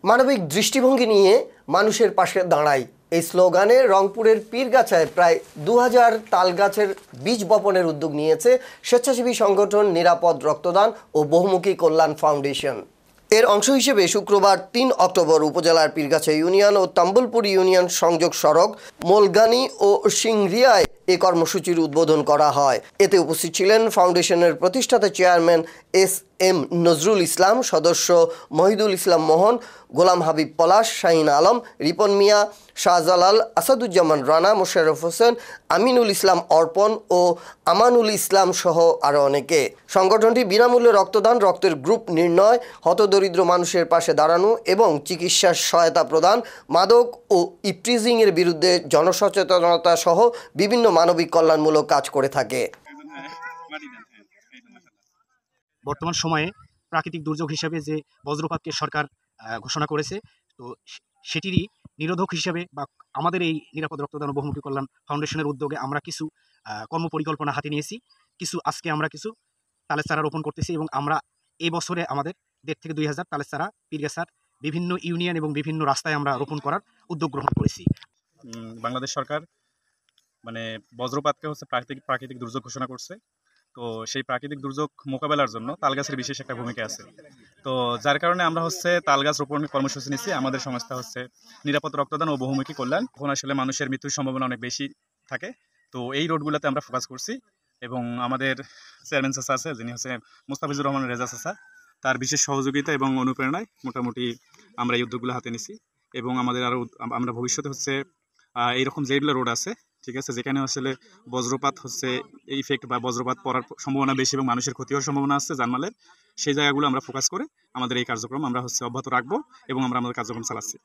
মানবিক দৃষ্টিভঙ্গি নিয়ে মানুষের পাশে দাঁড়াই, এই স্লোগানে রংপুরের পীরগাছায় প্রায় 2000 তালগাছের বীজ বপনের উদ্যোগ নিয়েছে স্বেচ্ছাসেবী সংগঠন নিরাপদ রক্তদান ও বহুমুখী কল্যাণ ফাউন্ডেশন। এর অংশ হিসেবে শুক্রবার 3 অক্টোবর উপজেলার পীরগাছা ইউনিয়ন ও তাম্বুলপুর ইউনিয়ন সংযোগ সড়ক মোলগানি ও সিংরিয়ায় এই কর্মসূচির উদ্বোধন করা হয়। এতে উপস্থিত ছিলেন ফাউন্ডেশনের প্রতিষ্ঠাতা চেয়ারম্যান এস.এম. নজরুল ইসলাম, সদস্য মহিদুল ইসলাম মোহন, গোলাম হাবিব পলাশ, শাহিন আলম, রিপন মিয়া, শাহজালাল, আসাদুজ্জামান রানা, মোশাররফ হোসেন, আমিনুল ইসলাম অর্পণ ও আমানুল ইসলাম সহ আরও অনেকে। সংগঠনটি বিনামূল্যে রক্তদান, রক্তের গ্রুপ নির্ণয়, হতদরিদ্র মানুষের পাশে দাঁড়ানো এবং চিকিৎসার সহায়তা প্রদান, মাদক ও ইপটিজিংয়ের বিরুদ্ধে জনসচেতনতা সহ বিভিন্ন মানবিক কল্যাণমূলক কাজ করে থাকে। বর্তমান সময়ে প্রাকৃতিক দুর্যোগ হিসেবে যে বজ্রপাতকে সরকার ঘোষণা করেছে, তো সেটিরই নিরোধক হিসেবে বা আমাদের এই নিরাপদ রক্তদান ও বহুমুখী কল্যাণ ফাউন্ডেশনের উদ্যোগে আমরা কিছু কর্মপরিকল্পনা হাতে নিয়েছি। আজকে আমরা কিছু তালের চারা রোপণ করতেছি এবং আমরা এই বছরে আমাদের 1.5 থেকে 2,000 তালের চারা পীরগাছার বিভিন্ন ইউনিয়ন এবং বিভিন্ন রাস্তায় আমরা রোপণ করার উদ্যোগ গ্রহণ করেছি। বাংলাদেশ সরকার বজ্রপাতকে প্রাকৃতিক দুর্যোগ ঘোষণা করছে। তো সেই প্রাকৃতিক দুর্যোগ মোকাবেলার জন্য তালগাছের বিশেষ একটা ভূমিকা আছে। তো যার কারণে আমরা তালগাছ রোপণ কর্মসূচি নিচ্ছি। আমাদের সংস্থা নিরাপদ রক্তদান ও বহুমুখী কল্যাণ। এখন আসলে মানুষের মৃত্যুর সম্ভাবনা অনেক বেশি থাকে, তো এই রোডগুলোতে আমরা ফোকাস করছি এবং আমাদের চেয়ারম্যান চাচা আছে, যিনি মুস্তাফিজুর রহমান রেজা চাচা, তার বিশেষ সহযোগিতা এবং অনুপ্রেরণায় মোটামুটি আমরা এই উদ্যোগগুলো হাতে নিছি। এবং আমরা ভবিষ্যতে এইরকম যেগুলো রোড আছে, ঠিক আছে, যেখানে আসলে বজ্রপাত ইফেক্ট বা বজ্রপাত পড়ার সম্ভাবনা বেশি এবং মানুষের ক্ষতি হওয়ার সম্ভাবনা আছে জানমালের, সেই জায়গাগুলো আমরা ফোকাস করে আমাদের এই কার্যক্রম আমরা অব্যাহত রাখবো এবং আমরা আমাদের কার্যক্রম চালাচ্ছি।